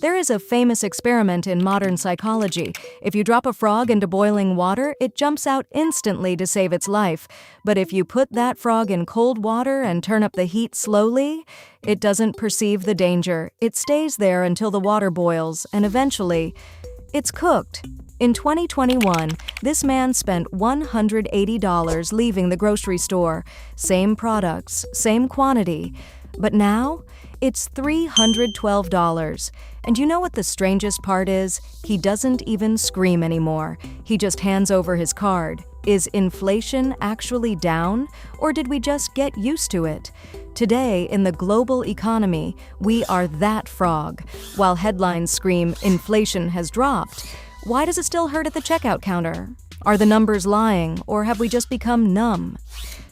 There is a famous experiment in modern psychology. If you drop a frog into boiling water, it jumps out instantly to save its life. But if you put that frog in cold water and turn up the heat slowly, it doesn't perceive the danger. It stays there until the water boils, and eventually, it's cooked. In 2021, this man spent $180 leaving the grocery store. Same products, same quantity. But now, it's $312. And you know what the strangest part is? He doesn't even scream anymore. He just hands over his card. Is inflation actually down, or did we just get used to it? Today, in the global economy, we are that frog. While headlines scream, inflation has dropped, why does it still hurt at the checkout counter? Are the numbers lying, or have we just become numb?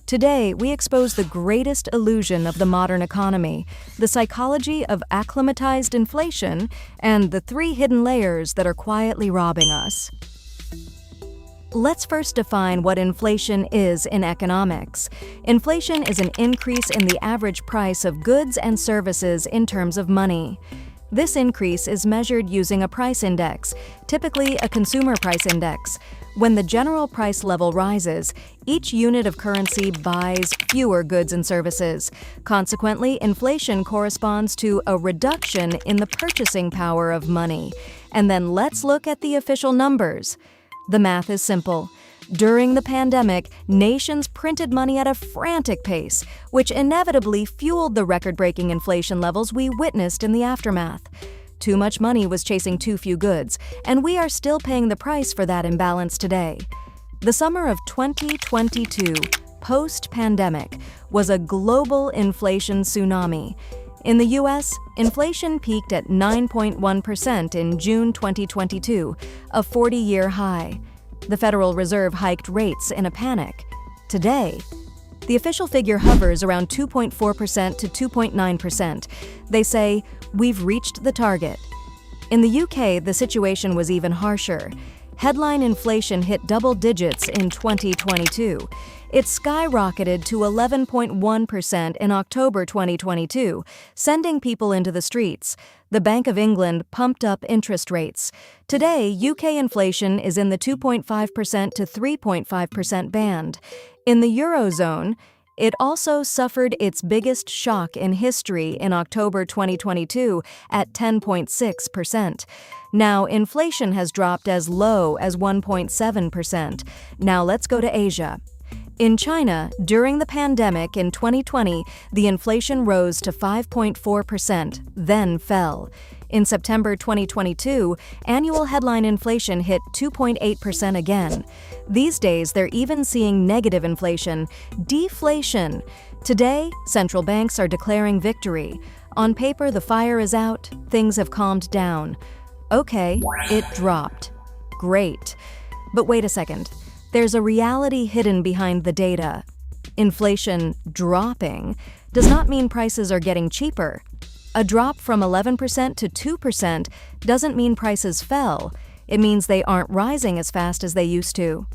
Today, we expose the greatest illusion of the modern economy, the psychology of acclimatized inflation, and the 3 hidden layers that are quietly robbing us. Let's first define what inflation is in economics. Inflation is an increase in the average price of goods and services in terms of money. This increase is measured using a price index, typically a consumer price index. When the general price level rises, each unit of currency buys fewer goods and services. Consequently, inflation corresponds to a reduction in the purchasing power of money. And then let's look at the official numbers. The math is simple. During the pandemic, nations printed money at a frantic pace, which inevitably fueled the record-breaking inflation levels we witnessed in the aftermath. Too much money was chasing too few goods, and we are still paying the price for that imbalance today. The summer of 2022, post-pandemic, was a global inflation tsunami. In the U.S., inflation peaked at 9.1% in June 2022, a 40-year high. The Federal Reserve hiked rates in a panic. Today, the official figure hovers around 2.4% to 2.9%. They say, we've reached the target. In the UK, the situation was even harsher. Headline inflation hit double digits in 2022. It skyrocketed to 11.1% in October 2022, sending people into the streets. The Bank of England pumped up interest rates. Today, UK inflation is in the 2.5% to 3.5% band. In the Eurozone, it also suffered its biggest shock in history in October 2022 at 10.6%. Now, inflation has dropped as low as 1.7%. Now let's go to Asia. In China, during the pandemic in 2020, the inflation rose to 5.4%, then fell. In September 2022, annual headline inflation hit 2.8% again. These days, they're even seeing negative inflation, deflation. Today, central banks are declaring victory. On paper, the fire is out, things have calmed down. Okay, it dropped. Great. But wait a second. There's a reality hidden behind the data. Inflation dropping does not mean prices are getting cheaper. A drop from 11% to 2% doesn't mean prices fell. It means they aren't rising as fast as they used to.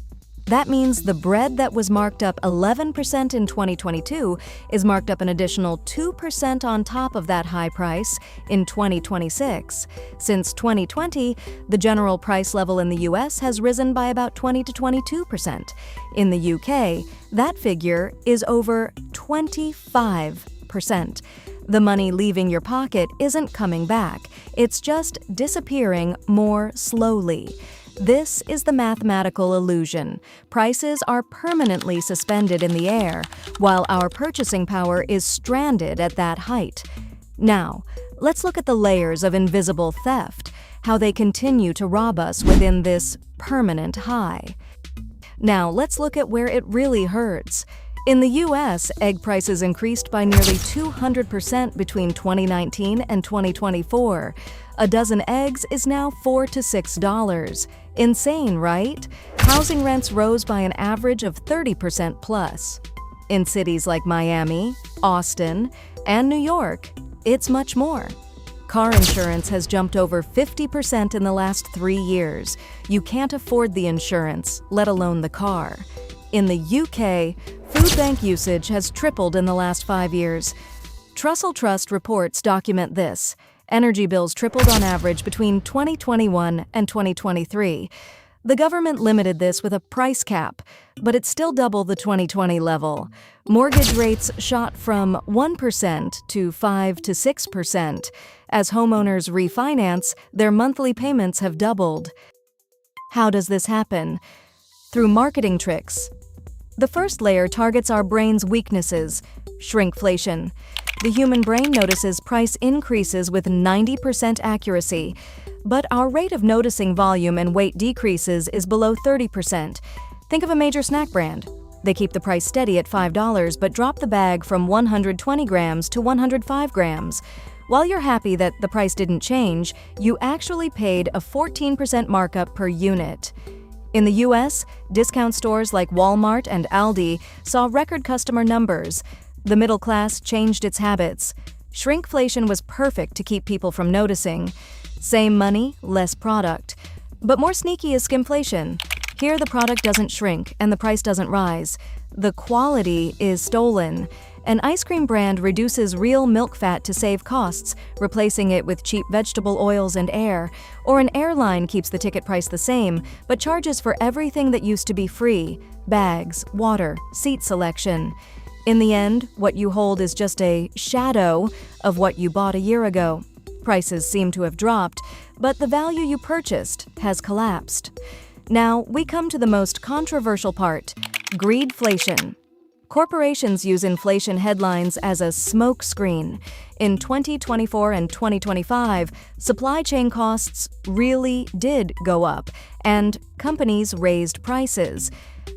That means the bread that was marked up 11% in 2022 is marked up an additional 2% on top of that high price in 2026. Since 2020, the general price level in the US has risen by about 20 to 22%. In the UK, that figure is over 25%. The money leaving your pocket isn't coming back. It's just disappearing more slowly. This is the mathematical illusion. Prices are permanently suspended in the air, while our purchasing power is stranded at that height. Now, let's look at the layers of invisible theft, how they continue to rob us within this permanent high. Now, let's look at where it really hurts. In the U.S., egg prices increased by nearly 200% between 2019 and 2024. A dozen eggs is now $4 to $6. Insane, right? Housing rents rose by an average of 30% plus. In cities like Miami, Austin, and New York, it's much more. Car insurance has jumped over 50% in the last 3 years. You can't afford the insurance, let alone the car. In the UK, food bank usage has tripled in the last 5 years. Trussell Trust reports document this. Energy bills tripled on average between 2021 and 2023. The government limited this with a price cap, but it's still double the 2020 level. Mortgage rates shot from 1% to 5 to 6%. As homeowners refinance, their monthly payments have doubled. How does this happen? Through marketing tricks. The first layer targets our brain's weaknesses, shrinkflation. The human brain notices price increases with 90% accuracy, but our rate of noticing volume and weight decreases is below 30%. Think of a major snack brand. They keep the price steady at $5 but drop the bag from 120 grams to 105 grams. While you're happy that the price didn't change, you actually paid a 14% markup per unit. In the US, discount stores like Walmart and Aldi saw record customer numbers. The middle class changed its habits. Shrinkflation was perfect to keep people from noticing. Same money, less product. But more sneaky is skimpflation. Here the product doesn't shrink and the price doesn't rise. The quality is stolen. An ice cream brand reduces real milk fat to save costs, replacing it with cheap vegetable oils and air. Or an airline keeps the ticket price the same, but charges for everything that used to be free: bags, water, seat selection. In the end, what you hold is just a shadow of what you bought a year ago. Prices seem to have dropped, but the value you purchased has collapsed. Now, we come to the most controversial part: greedflation. Corporations use inflation headlines as a smokescreen. In 2024 and 2025, supply chain costs really did go up, and companies raised prices.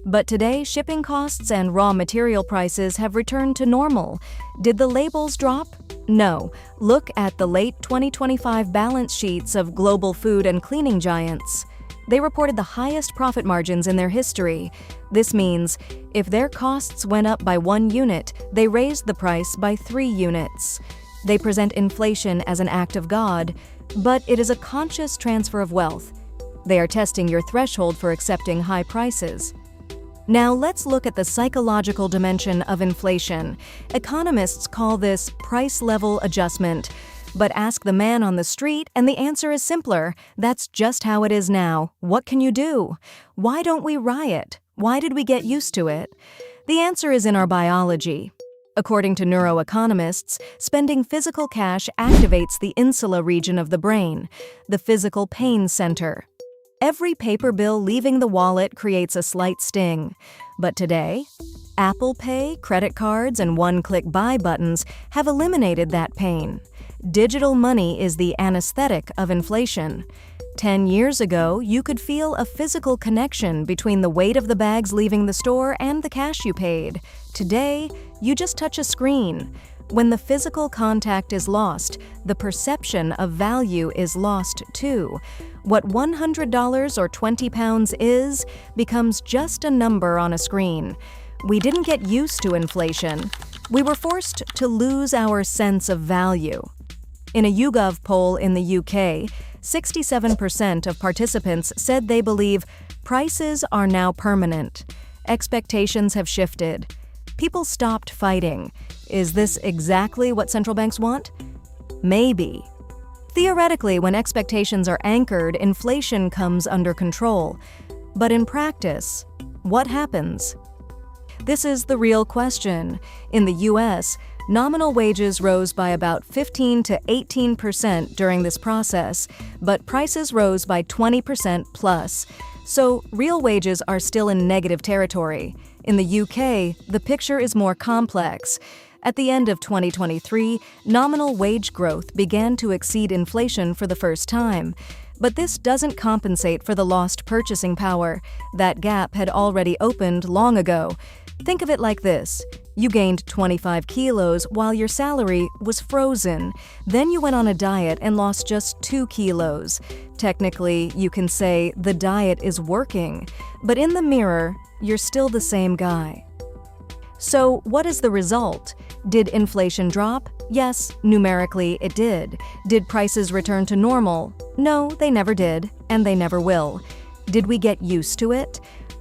But today, shipping costs and raw material prices have returned to normal. Did the labels drop? No. Look at the late 2025 balance sheets of global food and cleaning giants. They reported the highest profit margins in their history. This means if their costs went up by 1 unit, they raised the price by 3 units. They present inflation as an act of God, but it is a conscious transfer of wealth. They are testing your threshold for accepting high prices. Now let's look at the psychological dimension of inflation. Economists call this price level adjustment. But ask the man on the street and the answer is simpler. That's just how it is now. What can you do? Why don't we riot? Why did we get used to it? The answer is in our biology. According to neuroeconomists, spending physical cash activates the insula region of the brain, the physical pain center. Every paper bill leaving the wallet creates a slight sting. But today, Apple Pay, credit cards, and one-click buy buttons have eliminated that pain. Digital money is the anesthetic of inflation. 10 years ago, you could feel a physical connection between the weight of the bags leaving the store and the cash you paid. Today, you just touch a screen. When the physical contact is lost, the perception of value is lost too. What $100 or 20 pounds is becomes just a number on a screen. We didn't get used to inflation. We were forced to lose our sense of value. In a YouGov poll in the UK, 67% of participants said they believe prices are now permanent. Expectations have shifted. People stopped fighting. Is this exactly what central banks want? Maybe. Theoretically, when expectations are anchored, inflation comes under control. But in practice, what happens? This is the real question. In the US, nominal wages rose by about 15 to 18% during this process, but prices rose by 20% plus. So real wages are still in negative territory. In the UK, the picture is more complex. At the end of 2023, nominal wage growth began to exceed inflation for the first time. But this doesn't compensate for the lost purchasing power. That gap had already opened long ago. Think of it like this. You gained 25 kilos while your salary was frozen. Then you went on a diet and lost just 2 kilos. Technically, you can say the diet is working, but in the mirror, you're still the same guy. So, what is the result? Did inflation drop? Yes, numerically it did. Did prices return to normal? No, they never did, and they never will. Did we get used to it?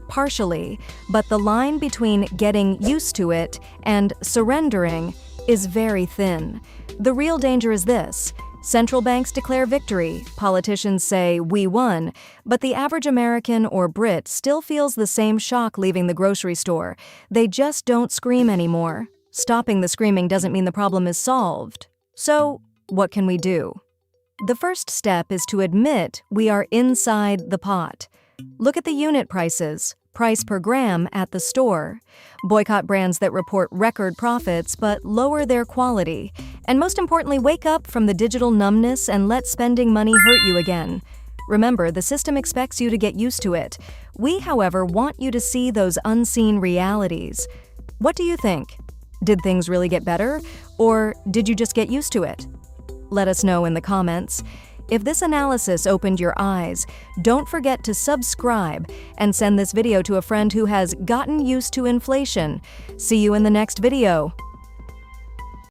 Partially, but the line between getting used to it and surrendering is very thin. The real danger is this: Central banks declare victory, politicians say, "We won," but the average American or Brit still feels the same shock leaving the grocery store. They just don't scream anymore. Stopping the screaming doesn't mean the problem is solved. So, what can we do? The first step is to admit we are inside the pot. Look at the unit prices, price per gram at the store. Boycott brands that report record profits but lower their quality. And most importantly, wake up from the digital numbness and let spending money hurt you again. Remember, the system expects you to get used to it. We, however, want you to see those unseen realities. What do you think? Did things really get better? Or did you just get used to it? Let us know in the comments. If this analysis opened your eyes, don't forget to subscribe and send this video to a friend who has gotten used to inflation. See you in the next video.